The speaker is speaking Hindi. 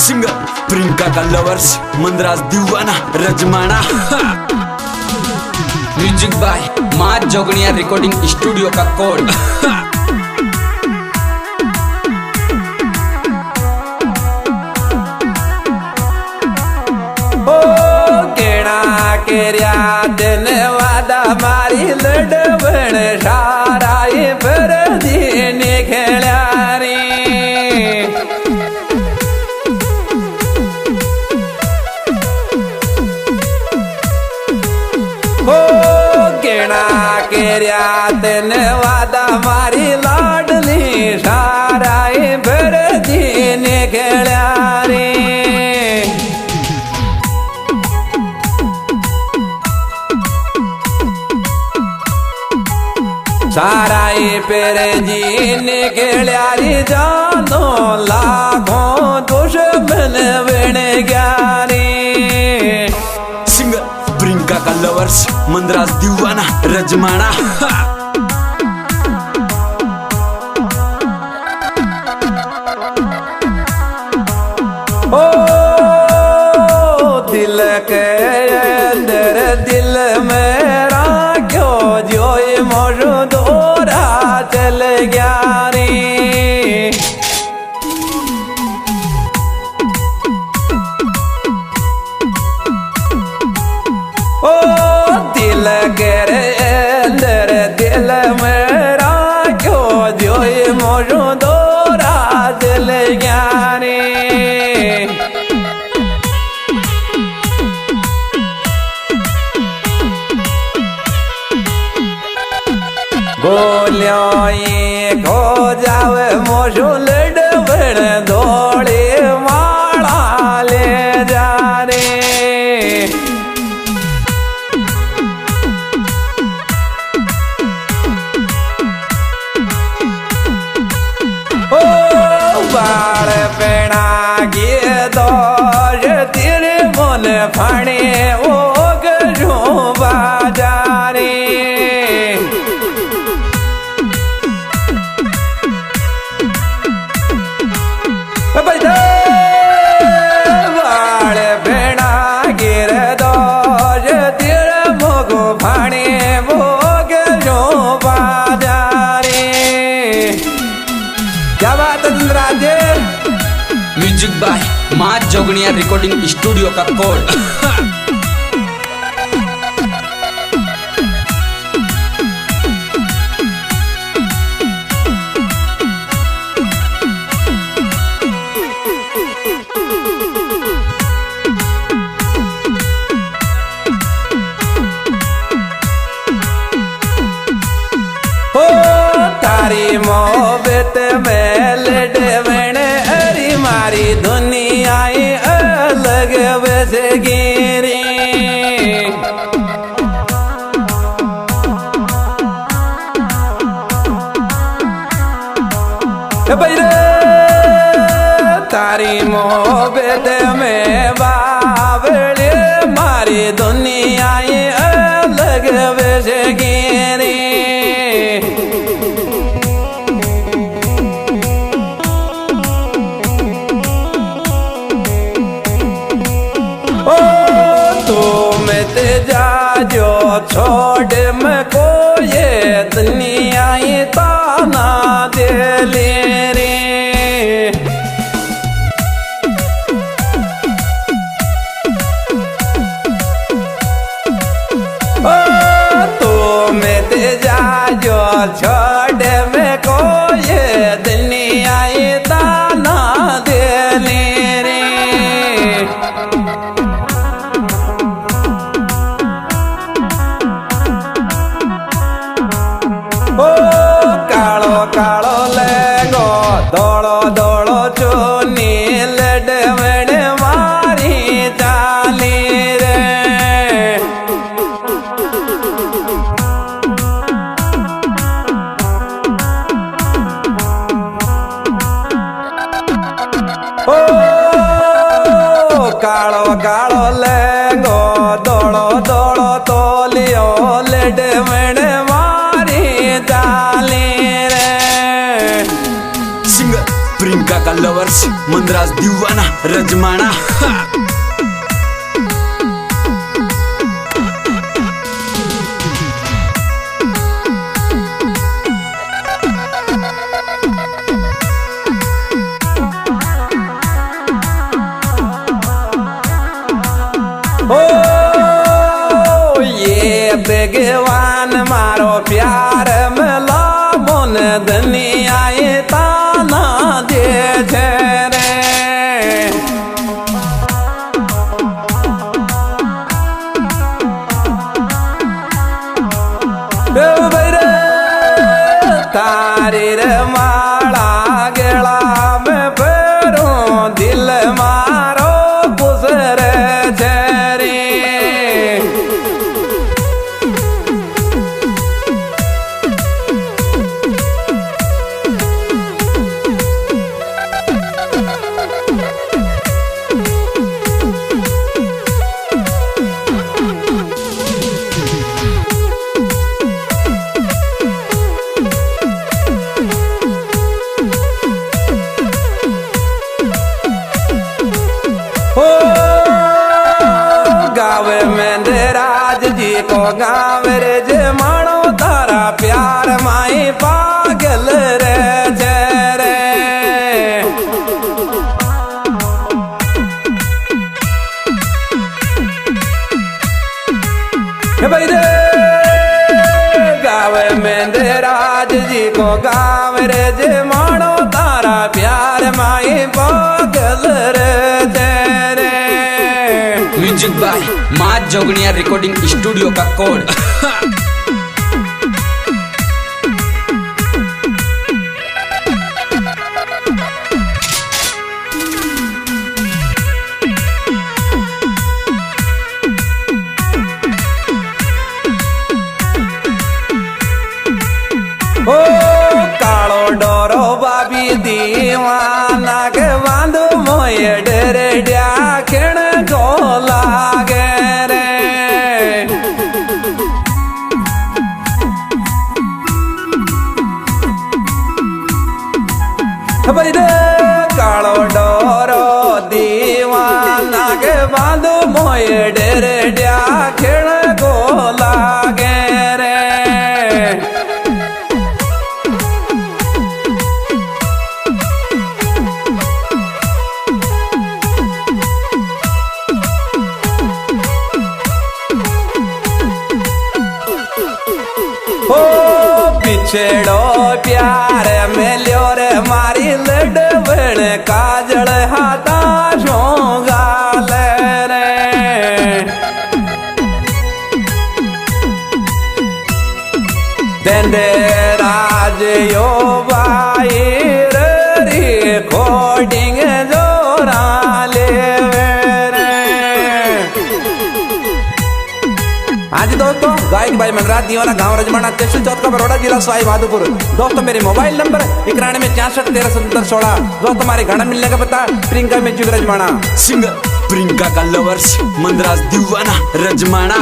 सिंगर प्रियंका का लवर्स मंदराज दीवाना रजमाना। म्यूजिक बाय माँ जोगनिया रिकॉर्डिंग स्टूडियो का कोड। केरिया दिन वादा मारी लड़बण साराई पर दिन खेल्या रे हो गेना केरिया दिन वादा मारी लाडली साराई पर दिन खेल्या रे साराई पेरे जी निकल्यारी जानो लाखों दुश्मन बन ग्यारे। सिंगर प्रियंका का लवर्स मंदराज दीवाना रजमाना। ओ दिल के अंदर दिल मेरा क्यों जोई मौजूद चल गया रे ओ दिल के अंदर दिल मेरा क्यों जोई मौजूद चल गया रे गोलियों खो जावे मोशो लड़बण दौड़े माला ले जा रे ओ बाल पेड़ा गे दौड़ तेरे मन फाने ओ गजो बाजारे बाल भेड़ा गिर दौज तिर मोगो फाणे मोग जो बाजारे। क्या बात है इंद्राजे। म्यूजिक बाय माँ जोगनिया रिकॉर्डिंग स्टूडियो का कोड। तारी मोहब्बत में लड़बण अरी मारी दुनिया अलग बस गिरी तारी मोहब्बत में बावड़े मारी दुनिया अलग बस गिरी जो छोड़ में को ये दुनिया ताना दे ले रे ओ तो मैं ते जा जो छोड़ में को ये दुनिया ताना दे ले रे ओ कालो कालो लेगो दौड़ो दौड़ो चोनी लड़बण मारी चाली रे ओ कालो कालो लेगो दौड़ो दौड़ो तोलियो लड़बण मारी चाली रे। सिंगर प्रियंका प्रियंका का लवर्स मंदराज दीवाना रजमाना। ओ ये भगवान मारो प्यार मिला मन दुनिया ताना दे रे। तारी रे माला गेला में फेरो दिल मारो गुजरे रे। गाँव में राज जी को गाँव रे जे मानो तारा प्यार माई पागल रे रे। भाई रे गाँव में राज जी को गाँव रे जे मानो तारा प्यार माई पागल रे रे। म्यूजिक बाय माँ जोगनिया रिकॉर्डिंग स्टूडियो का कोड। ओ कालो डोरो बाबी दीवाना के बांधो मोये डरे डाखण को लागे रे। भाई रे कालो डोरो दीवाना के बांधो मोये डरे डाखण को लागे रे। हो पिछड़ो प्यार मिलो रे मारी लडबण काजल हाथा गाल रे। तेंदे राज यो भाई रे खोडिंग जोरा ले रे। आज दोस्तों गायक भाई मनराज दीवाना गांव रजमाना तहसील चौथ का बड़ौदा जिला सवाई माधोपुर। दोस्तों मेरे मोबाइल नंबर 91 में 66 13 77 16। दोस्तों हमारे गाना मिलने का पता प्रियंका म्यूजिक रजमाना। सिंगर प्रियंका का लवर्स मंदराज दीवाना रजमाना।